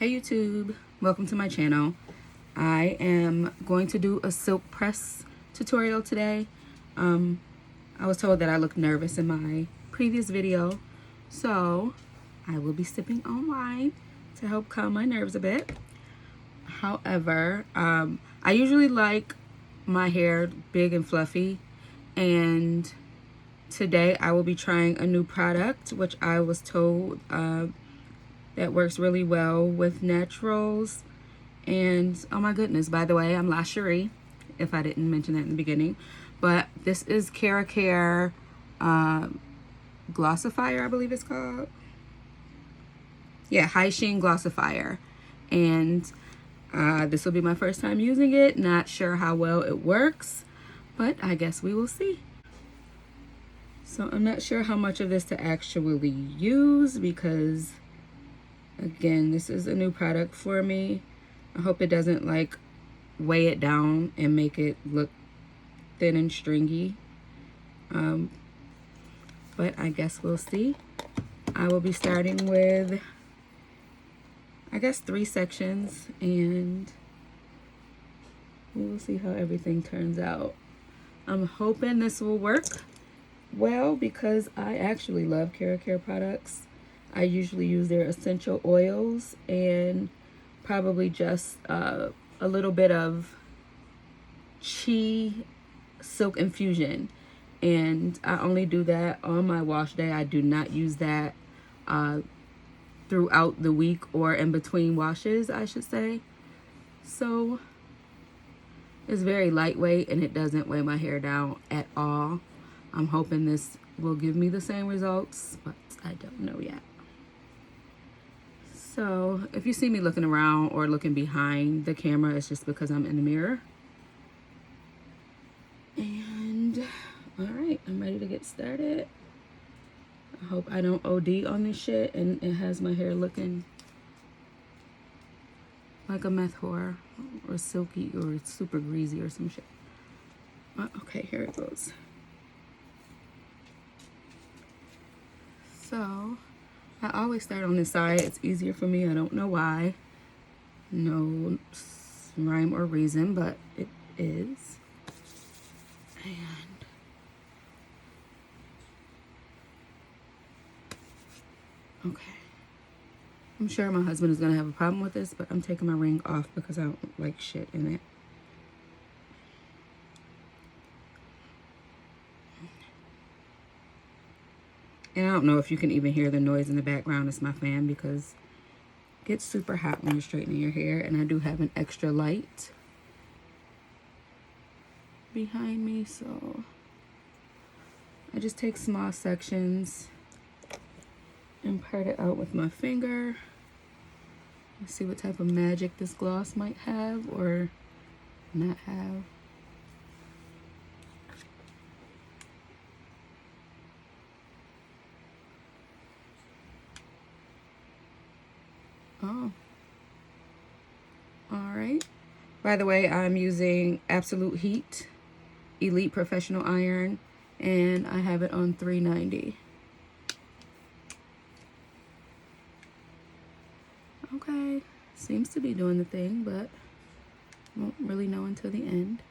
Hey YouTube, welcome to my channel. I am going to do a silk press tutorial today. I was told that I looked nervous in my previous video, so I will be sipping on wine to help calm my nerves a bit. However, I usually like my hair big and fluffy, and today I will be trying a new product which I was told that works really well with naturals. And oh my goodness, by the way, I'm OohlaLa'Cheri, if I didn't mention that in the beginning, but this is Care Glossifier, I believe it's called. Yeah, High Sheen Glossifier. And this will be my first time using it. Not sure how well it works, but I guess we will see. So I'm not sure how much of this to actually use because, again, this is a new product for me. I hope it doesn't like weigh it down and make it look thin and stringy. But I guess we'll see. I will be starting with, I guess, 3 sections, and we will see how everything turns out. I'm hoping this will work well because I actually love Care products. I usually use their essential oils and probably just a little bit of Chi Silk Infusion. And I only do that on my wash day. I do not use that throughout the week or in between washes, I should say. So it's very lightweight and it doesn't weigh my hair down at all. I'm hoping this will give me the same results, but I don't know yet. So if you see me looking around or looking behind the camera, it's just because I'm in the mirror. And all right, I'm ready to get started. I hope I don't OD on this shit and it has my hair looking like a meth whore or silky or super greasy or some shit. Okay, here it goes. So I always start on this side. It's easier for me. I don't know why. No rhyme or reason, but it is. And okay. I'm sure my husband is going to have a problem with this, but I'm taking my ring off because I don't like shit in it. And I don't know if you can even hear the noise in the background. It's my fan because it gets super hot when you're straightening your hair. And I do have an extra light behind me, so I just take small sections and part it out with my finger. Let's see what type of magic this gloss might have or not have. Oh, all right. By the way, I'm using Absolute Heat Elite Professional Iron, and I have it on 390. Okay, seems to be doing the thing, but won't really know until the end.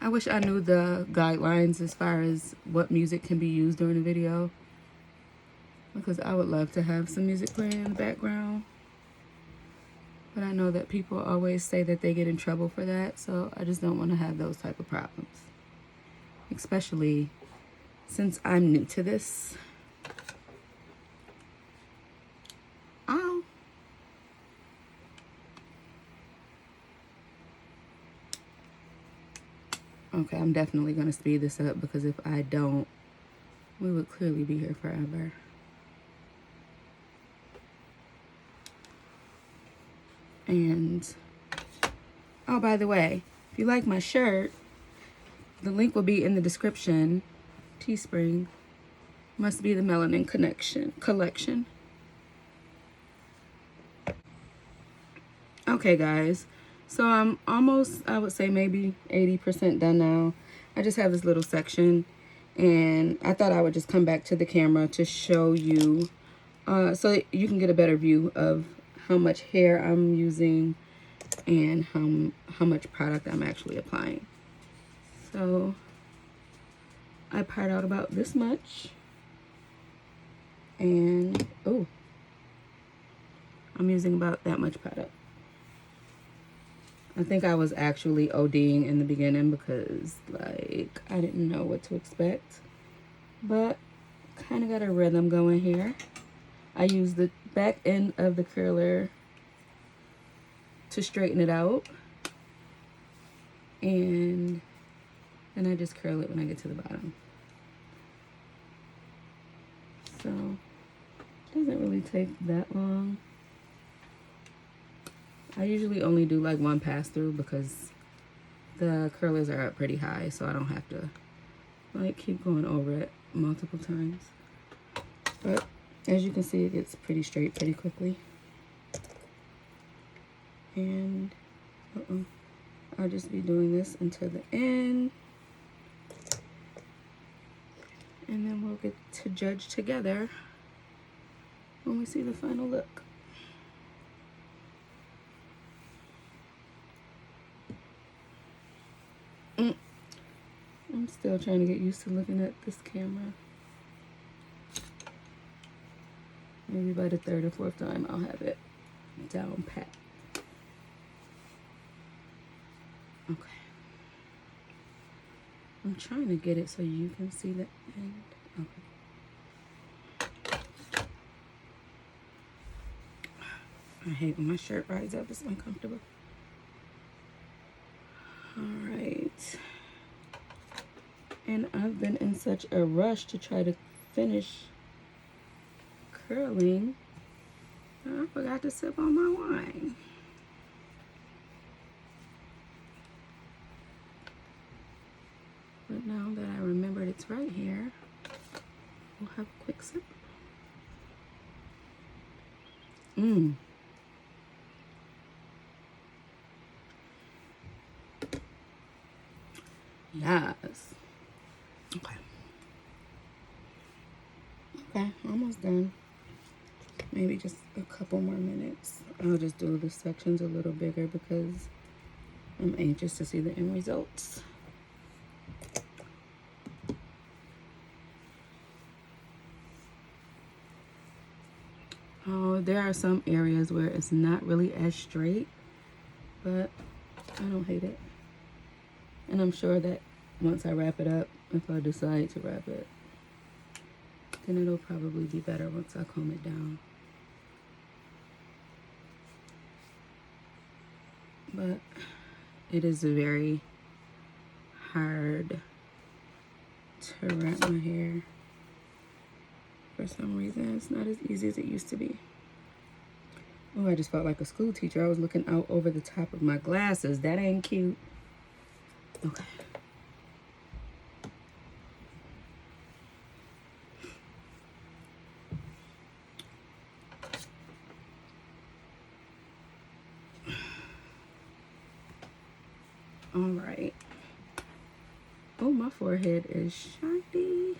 I wish I knew the guidelines as far as what music can be used during a video, because I would love to have some music playing in the background. But I know that people always say that they get in trouble for that, so I just don't want to have those type of problems. Especially since I'm new to this. Ow. Okay, I'm definitely going to speed this up because if I don't, we would clearly be here forever. And, oh, by the way, if you like my shirt, the link will be in the description. Teespring. Must be the Melanin collection. Okay, guys. So I'm almost, I would say maybe 80% done now. I just have this little section, and I thought I would just come back to the camera to show you so that you can get a better view of how much hair I'm using and how much product I'm actually applying. So I part out about this much, and oh, I'm using about that much product. I think I was actually ODing in the beginning because, like, I didn't know what to expect. But kind of got a rhythm going here. I use the back end of the curler to straighten it out. And then I just curl it when I get to the bottom. So, it doesn't really take that long. I usually only do like one pass through because the curlers are up pretty high, so I don't have to like keep going over it multiple times. But as you can see, it gets pretty straight pretty quickly. And I'll just be doing this until the end, and then we'll get to judge together when we see the final look. I'm still trying to get used to looking at this camera. Maybe by the third or fourth time I'll have it down pat. Okay. I'm trying to get it so you can see the end. Okay. I hate when my shirt rides up. It's uncomfortable. All right. And I've been in such a rush to try to finish curling, I forgot to sip on my wine. But now that I remembered it's right here, we'll have a quick sip. Yes. Okay. Okay, almost done. Maybe just a couple more minutes. I'll just do the sections a little bigger because I'm anxious to see the end results. Oh, there are some areas where it's not really as straight, but I don't hate it. And I'm sure that once I wrap it up, if I decide to wrap it, then it'll probably be better once I comb it down. But it is very hard to wrap my hair. For some reason, it's not as easy as it used to be. Oh, I just felt like a school teacher. I was looking out over the top of my glasses. That ain't cute. Okay. All right. Oh, my forehead is shiny.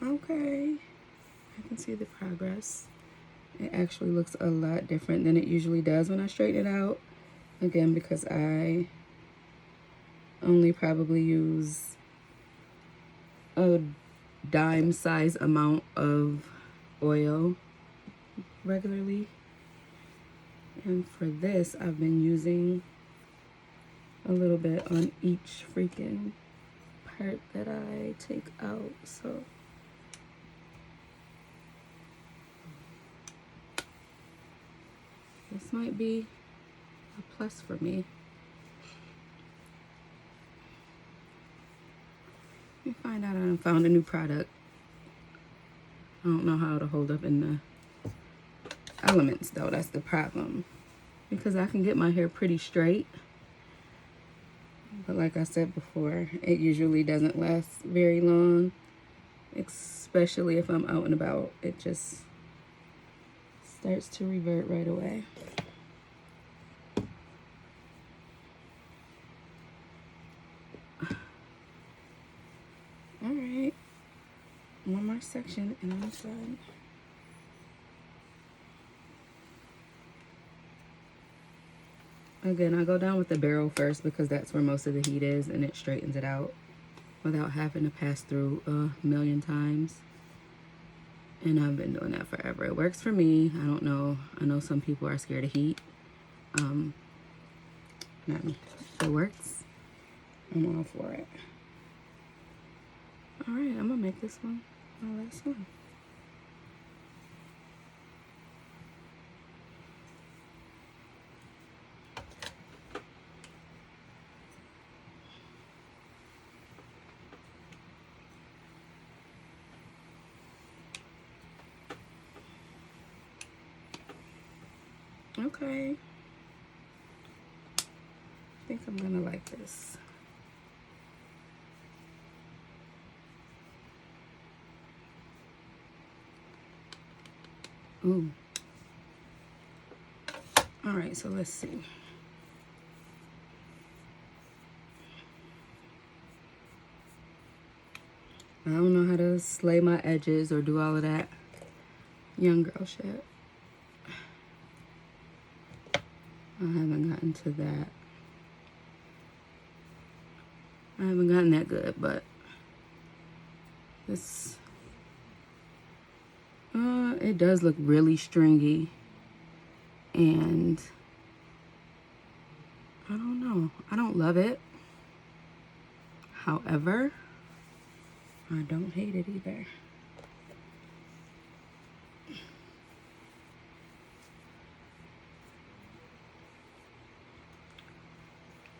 Okay, I can see the progress. It actually looks a lot different than it usually does when I straighten it out. Again, because I only probably use a dime size amount of oil regularly. And for this, I've been using a little bit on each freaking part that I take out, so. This might be a plus for me. Let me find out I found a new product. I don't know how to hold up in the elements though, that's the problem. Because I can get my hair pretty straight, But like I said before, it usually doesn't last very long, especially if I'm out and about. It just starts to revert right away. All right, one more section and I'm done. Again, I go down with the barrel first because that's where most of the heat is, and it straightens it out without having to pass through a million times. And I've been doing that forever. It works for me. I don't know. I know some people are scared of heat. Not me. If it works, I'm all for it. All right, I'm gonna make this one my last one. Okay. I think I'm gonna like this. Ooh. All right, so let's see. I don't know how to slay my edges or do all of that young girl shit. I haven't gotten to that. I haven't gotten that good, but this, it does look really stringy, and I don't know. I don't love it. However, I don't hate it either.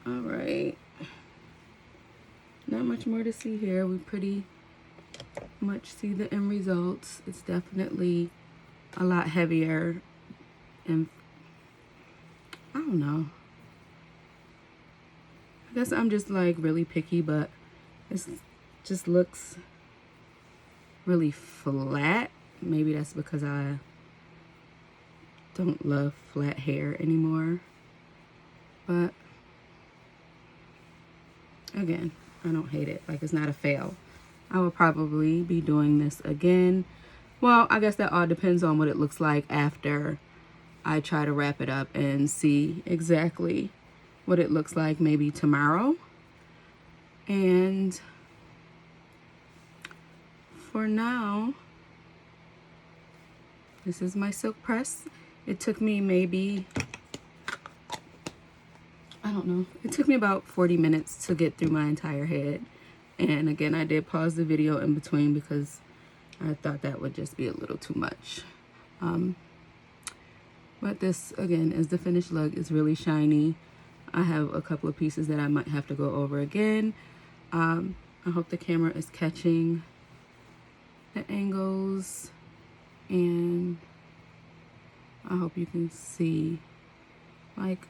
All right. Not much more to see here. We pretty much see the end results. It's definitely a lot heavier, and I don't know. I guess I'm just like really picky, but it just looks really flat. Maybe that's because I don't love flat hair anymore. But again, I don't hate it. Like, it's not a fail. I will probably be doing this again. Well, I guess that all depends on what it looks like after I try to wrap it up and see exactly what it looks like maybe tomorrow. And for now, this is my silk press. It took me maybe, I don't know, it took me about 40 minutes to get through my entire head. And again, I did pause the video in between because I thought that would just be a little too much. But this, again, is the finished look. It's really shiny. I have a couple of pieces that I might have to go over again. I hope the camera is catching the angles, and I hope you can see, like,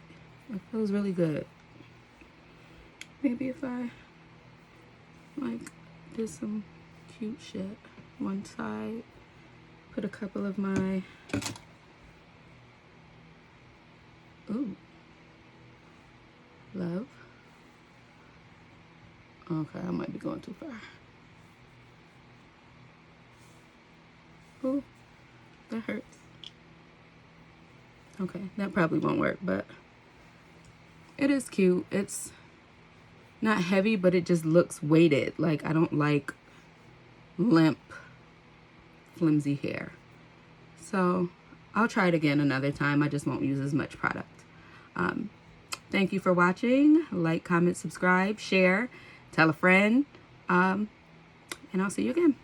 it feels really good. Maybe if I, like, did some cute shit one side, put a couple of my, ooh, love. Okay, I might be going too far. Ooh, that hurts. Okay, that probably won't work, but it is cute. It's not heavy, but it just looks weighted. Like, I don't like limp, flimsy hair. So I'll try it again another time. I just won't use as much product. Thank you for watching. Like, comment, subscribe, share, tell a friend, and I'll see you again.